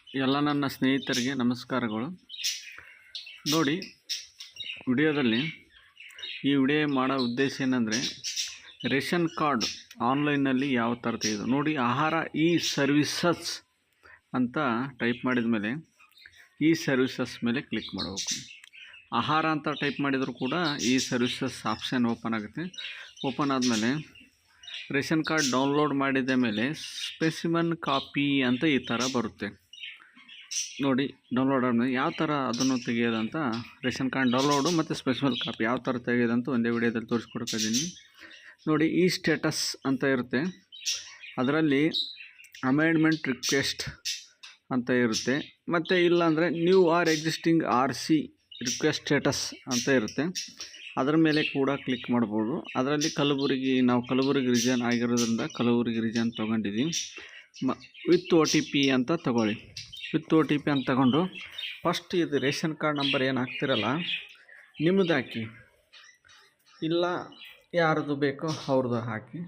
ಎಲ್ಲ ನನ್ನ ಸ್ನೇಹಿತರಿಗೆ ನಮಸ್ಕಾರಗಳು. ನೋಡಿ, ವಿಡಿಯೋದಲ್ಲಿ ಈ ವಿಡಿಯೋ ಮಾಡೋ ಉದ್ದೇಶ ಏನಂದರೆ, ರೇಷನ್ ಕಾರ್ಡ್ ಆನ್ಲೈನಲ್ಲಿ ಯಾವ ಥರ ತೆಗೆದು ನೋಡಿ. ಆಹಾರ ಇ ಸರ್ವಿಸಸ್ ಅಂತ ಟೈಪ್ ಮಾಡಿದ ಮೇಲೆ ಈ ಸರ್ವಿಸಸ್ ಮೇಲೆ ಕ್ಲಿಕ್ ಮಾಡಬೇಕು. ಆಹಾರ ಅಂತ ಟೈಪ್ ಮಾಡಿದರೂ ಕೂಡ ಈ ಸರ್ವಿಸಸ್ ಆಪ್ಷನ್ ಓಪನ್ ಆಗುತ್ತೆ. ಓಪನ್ ಆದಮೇಲೆ ರೇಷನ್ ಕಾರ್ಡ್ ಡೌನ್ಲೋಡ್ ಮಾಡಿದ ಮೇಲೆ ಸ್ಪೆಸಿಮನ್ ಕಾಪಿ ಅಂತ ಈ ಥರ ಬರುತ್ತೆ. ನೋಡಿ, ಡೌನ್ಲೋಡ್ ಆದಮೇಲೆ ಯಾವ ಥರ ಅದನ್ನು ತೆಗೆಯೋದಂತ, ರೇಷನ್ ಕಾರ್ಡ್ ಡೌನ್ಲೋಡು ಮತ್ತು ಸ್ಪೆಸಿಮನ್ ಕಾಪಿ ಯಾವ ಥರ ತೆಗೆಯೋದಂತ ಒಂದೇ ವಿಡಿಯೋದಲ್ಲಿ ತೋರಿಸ್ಕೊಡ್ತಿದ್ದೀನಿ. ನೋಡಿ, ಈ ಸ್ಟೇಟಸ್ ಅಂತ ಇರುತ್ತೆ, ಅದರಲ್ಲಿ ಅಮೆಂಡ್ಮೆಂಟ್ ರಿಕ್ವೆಸ್ಟ್ ಅಂತ ಇರುತ್ತೆ. ಮತ್ತು ಇಲ್ಲಾಂದರೆ new or existing RC request status ಅಂತ ಇರುತ್ತೆ. ಅದರ ಮೇಲೆ ಕೂಡ ಕ್ಲಿಕ್ ಮಾಡ್ಬೋದು. ಅದರಲ್ಲಿ ನಾವು ಕಲಬುರಗಿ ರೀಜನ್ ಆಗಿರೋದ್ರಿಂದ ಕಲಬುರಗಿ ರೀಜನ್ ತೊಗೊಂಡಿದ್ದೀವಿ. ವಿತ್ OTP ಅಂತ ತೊಗೊಳ್ಳಿ. ವಿತ್ OTP ಅಂತ ತಗೊಂಡು ಫಸ್ಟ್ ಇದು ರೇಷನ್ ಕಾರ್ಡ್ ನಂಬರ್ ಏನು ಹಾಕ್ತಿರಲ್ಲ ನಿಮ್ಮದು ಹಾಕಿ, ಇಲ್ಲ ಯಾರ್ದು ಬೇಕೋ ಅವ್ರದ್ದು ಹಾಕಿ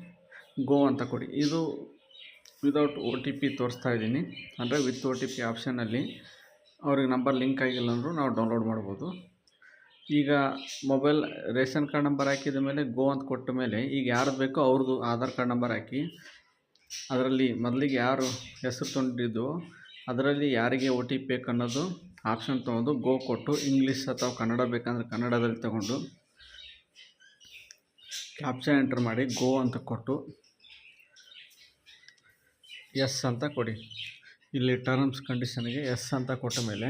ಗೋ ಅಂತ ಕೊಡಿ. ಇದು ವಿದೌಟ್ OTP ತೋರಿಸ್ತಾ ಇದ್ದೀನಿ, ಅಂದರೆ ವಿತ್ OTP ಆಪ್ಷನಲ್ಲಿ ಅವ್ರಿಗೆ ನಂಬರ್ ಲಿಂಕ್ ಆಗಿಲ್ಲ ಅಂದರೂ ನಾವು ಡೌನ್ಲೋಡ್ ಮಾಡ್ಬೋದು. ಈಗ ಮೊಬೈಲ್ ರೇಷನ್ ಕಾರ್ಡ್ ನಂಬರ್ ಹಾಕಿದ ಮೇಲೆ ಗೋ ಅಂತ ಕೊಟ್ಟ ಮೇಲೆ ಈಗ ಯಾರ್ದು ಬೇಕೋ ಅವ್ರದ್ದು ಆಧಾರ್ ಕಾರ್ಡ್ ನಂಬರ್ ಹಾಕಿ, ಅದರಲ್ಲಿ ಮೊದಲಿಗೆ ಯಾರು ಹೆಸರು ತೊಗೊಂಡಿದ್ದು ಅದರಲ್ಲಿ ಯಾರಿಗೆ OTP ಬೇಕು ಅನ್ನೋದು ಆಪ್ಷನ್ ತೊಗೊಂಡು ಗೋ ಕೊಟ್ಟು, ಇಂಗ್ಲೀಷ್ ಅಥವಾ ಕನ್ನಡ ಬೇಕಂದ್ರೆ ಕನ್ನಡದಲ್ಲಿ ತಗೊಂಡು ಕ್ಯಾಪ್ಚಾ ಎಂಟರ್ ಮಾಡಿ ಗೋ ಅಂತ ಕೊಟ್ಟು ಎಸ್ ಅಂತ ಕೊಡಿ. ಇಲ್ಲಿ ಟರ್ಮ್ಸ್ ಕಂಡೀಷನ್ಗೆ ಎಸ್ ಅಂತ ಕೊಟ್ಟ ಮೇಲೆ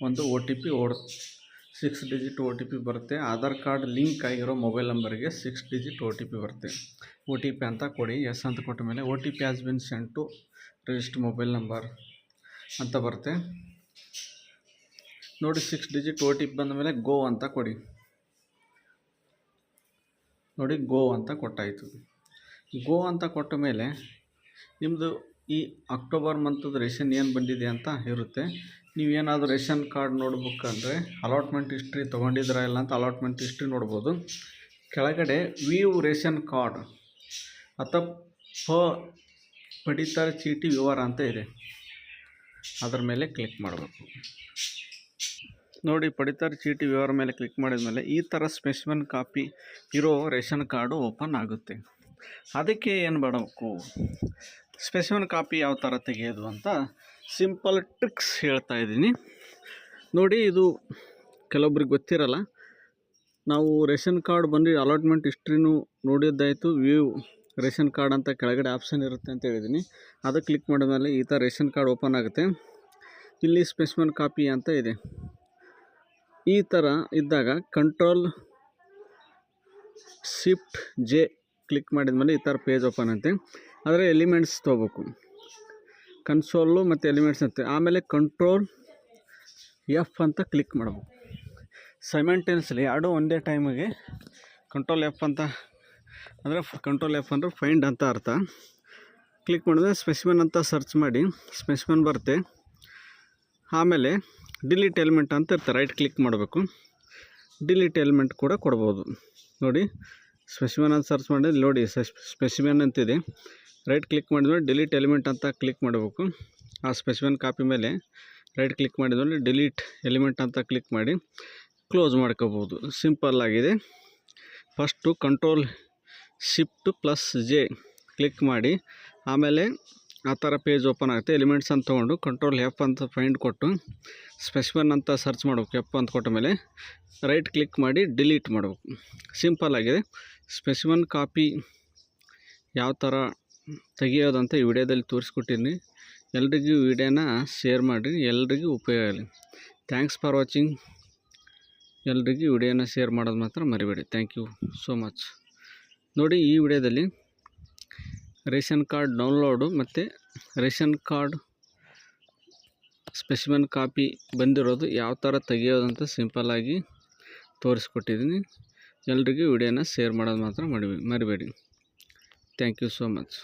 ಒಂದು OTP 6 ಡಿಜಿಟ್ OTP ಬರುತ್ತೆ. ಆಧಾರ್ ಕಾರ್ಡ್ ಲಿಂಕ್ ಆಗಿರೋ ಮೊಬೈಲ್ ನಂಬರಿಗೆ 6 ಡಿಜಿಟ್ OTP ಬರುತ್ತೆ. OTP ಅಂತ ಕೊಡಿ. ಎಸ್ ಅಂತ ಕೊಟ್ಟ ಮೇಲೆ OTP has been sent to register mobile number ಅಂತ ಬರುತ್ತೆ. ನೋಡಿ, 6 ಡಿಜಿಟ್ OTP ಬಂದ ಮೇಲೆ ಗೋ ಅಂತ ಕೊಡಿ. ನೋಡಿ, ಗೋ ಅಂತ ಕೊಟ್ಟಾಯಿತು. ಗೋ ಅಂತ ಕೊಟ್ಟ ಮೇಲೆ ನಿಮ್ಮದು ಈ ಅಕ್ಟೋಬರ್ ಮಂತದ ರೇಷನ್ ಏನು ಬಂದಿದೆ ಅಂತ ಇರುತ್ತೆ. ನೀವೇನಾದರೂ ರೇಷನ್ ಕಾರ್ಡ್ ನೋಡ್ಬೇಕಂದ್ರೆ ಅಲಾಟ್ಮೆಂಟ್ ಹಿಸ್ಟ್ರಿ ತೊಗೊಂಡಿದ್ದೀರಾ ಇಲ್ಲ ಅಂತ ಅಲಾಟ್ಮೆಂಟ್ ಹಿಸ್ಟ್ರಿ ನೋಡ್ಬೋದು. ಕೆಳಗಡೆ ವ್ಯೂ ರೇಷನ್ ಕಾರ್ಡ್ ಅಥವಾ ಪಡಿತರ ಚೀಟಿ ವಿವರ ಅಂತ ಇದೆ, ಅದರ ಮೇಲೆ ಕ್ಲಿಕ್ ಮಾಡಬೇಕು. ನೋಡಿ, ಪಡಿತರ ಚೀಟಿ ವಿವರ ಮೇಲೆ ಕ್ಲಿಕ್ ಮಾಡಿದ ಮೇಲೆ ಈ ಥರ ಸ್ಪೆಸಿಮನ್ ಕಾಪಿ ಇರೋ ರೇಷನ್ ಕಾರ್ಡು ಓಪನ್ ಆಗುತ್ತೆ. ಅದಕ್ಕೆ ಏನು ಮಾಡಬೇಕು, ಸ್ಪೆಸಿಮನ್ ಕಾಪಿ ಯಾವ ಥರ ತೆಗೆಯೋದು ಅಂತ ಸಿಂಪಲ್ ಟ್ರಿಕ್ಸ್ ಹೇಳ್ತಾ ಇದ್ದೀನಿ. ನೋಡಿ, ಇದು ಕೆಲವೊಬ್ರಿಗೆ ಗೊತ್ತಿರಲ್ಲ. ನಾವು ರೇಷನ್ ಕಾರ್ಡ್ ಬಂದು ಅಲಾಟ್ಮೆಂಟ್ ಹಿಸ್ಟ್ರಿನೂ ನೋಡಿದ್ದಾಯಿತು, ವ್ಯೂ ರೇಷನ್ ಕಾರ್ಡ್ ಅಂತ ಕೆಳಗಡೆ ಆಪ್ಷನ್ ಇರುತ್ತೆ ಅಂತ ಹೇಳಿದ್ದೀನಿ. ಅದಕ್ಕೆ ಕ್ಲಿಕ್ ಮಾಡಿದ ಮೇಲೆ ಈ ಥರ ರೇಷನ್ ಕಾರ್ಡ್ ಓಪನ್ ಆಗುತ್ತೆ. ಇಲ್ಲಿ ಸ್ಪೆಸಿಮನ್ ಕಾಪಿ ಅಂತ ಇದೆ. ಈ ಥರ ಇದ್ದಾಗ ಕಂಟ್ರೋಲ್ ಶಿಫ್ಟ್ J ಕ್ಲಿಕ್ ಮಾಡಿದ ಮೇಲೆ ಈ ಥರ ಪೇಜ್ ಓಪನ್ ಆಗುತ್ತೆ. ಆದರೆ ಎಲಿಮೆಂಟ್ಸ್ ತೊಗೋಬೇಕು, ಕನ್ಸೋಲು ಮತ್ತು ಎಲಿಮೆಂಟ್ಸ್ ಅಂತ. ಆಮೇಲೆ ಕಂಟ್ರೋಲ್ F ಅಂತ ಕ್ಲಿಕ್ ಮಾಡಬೇಕು. ಸೈಮಲ್ಟೇನಿಯಸ್ಲಿ ಎರಡು ಒಂದೇ ಟೈಮಿಗೆ ಕಂಟ್ರೋಲ್ F ಅಂತ ಅಂದರೆ ಕಂಟ್ರೋಲ್ F ಅಂದರೆ ಫೈಂಡ್ ಅಂತ ಅರ್ಥ. ಕ್ಲಿಕ್ ಮಾಡಿದ್ರೆ ಸ್ಪೆಸಿಮನ್ ಅಂತ ಸರ್ಚ್ ಮಾಡಿ ಸ್ಪೆಸಿಮನ್ ಬರುತ್ತೆ. ಆಮೇಲೆ ಡಿಲೀಟ್ ಎಲಿಮೆಂಟ್ ಅಂತ ಇರುತ್ತೆ, ರೈಟ್ ಕ್ಲಿಕ್ ಮಾಡಬೇಕು. ಡಿಲೀಟ್ ಎಲಿಮೆಂಟ್ ಕೂಡ ಕೊಡ್ಬೋದು. ನೋಡಿ, ಸ್ಪೆಸಿಮನ್ ಅಂತ ಸರ್ಚ್ ಮಾಡಿ ನೋಡಿ ಸ್ಪೆಸಿಮನ್ ಅಂತಿದೆ. ರೈಟ್ ಕ್ಲಿಕ್ ಮಾಡಿದ್ಮೇಲೆ ಡಿಲೀಟ್ ಎಲಿಮೆಂಟ್ ಅಂತ ಕ್ಲಿಕ್ ಮಾಡಬೇಕು. ಆ ಸ್ಪೆಸಿಮನ್ ಕಾಪಿ ಮೇಲೆ ರೈಟ್ ಕ್ಲಿಕ್ ಮಾಡಿದ್ಮೇಲೆ ಡಿಲೀಟ್ ಎಲಿಮೆಂಟ್ ಅಂತ ಕ್ಲಿಕ್ ಮಾಡಿ ಕ್ಲೋಸ್ ಮಾಡ್ಕೋಬೋದು. ಸಿಂಪಲ್ ಆಗಿದೆ. First control shift +J click ಮಾಡಿ ಆಮೇಲೆ ಆ ಥರ ಪೇಜ್ ಓಪನ್ ಆಗುತ್ತೆ. ಎಲಿಮೆಂಟ್ಸ್ ಅಂತ ತೊಗೊಂಡು ಕಂಟ್ರೋಲ್ F ಅಂತ ಫೈಂಡ್ ಕೊಟ್ಟು ಸ್ಪೆಸಿಮನ್ ಅಂತ ಸರ್ಚ್ ಮಾಡಬೇಕು. F ಅಂತ ಕೊಟ್ಟ ಮೇಲೆ ರೈಟ್ ಕ್ಲಿಕ್ ಮಾಡಿ ಡಿಲೀಟ್ ಮಾಡಬೇಕು. ಸಿಂಪಲ್ ಆಗಿದೆ. ಸ್ಪೆಸಿಮನ್ ಕಾಪಿ ಯಾವ ಥರ ತೆಗೆಯೋದಂತ ಈ ವಿಡಿಯೋದಲ್ಲಿ ತೋರಿಸ್ಕೊಟ್ಟಿದ್ದೀನಿ. ಎಲ್ರಿಗೂ ವಿಡಿಯೋನ ಶೇರ್ ಮಾಡಿರಿ, ಎಲ್ರಿಗೂ ಉಪಯೋಗ ಆಗಲಿ. Thanks for watching. ಎಲ್ರಿಗೂ ವಿಡಿಯೋನ ಶೇರ್ ಮಾಡೋದು ಮಾತ್ರ ಮರಿಬೇಡಿ. Thank you so much. ನೋಡಿ, ಈ ವಿಡಿಯೋದಲ್ಲಿ ರೇಷನ್ ಕಾರ್ಡ್ ಡೌನ್ಲೋಡು ಮತ್ತು ರೇಷನ್ ಕಾರ್ಡ್ ಸ್ಪೆಸಿಮನ್ ಕಾಪಿ ಬಂದಿರೋದು ಯಾವ ಥರ ತೆಗೆಯೋದಂತ ಸಿಂಪಲ್ಲಾಗಿ ತೋರಿಸ್ಕೊಟ್ಟಿದ್ದೀನಿ. ಎಲ್ರಿಗೂ ವಿಡಿಯೋನ ಶೇರ್ ಮಾಡೋದು ಮಾತ್ರ ಮರಿಬೇಡಿ. Thank you so much.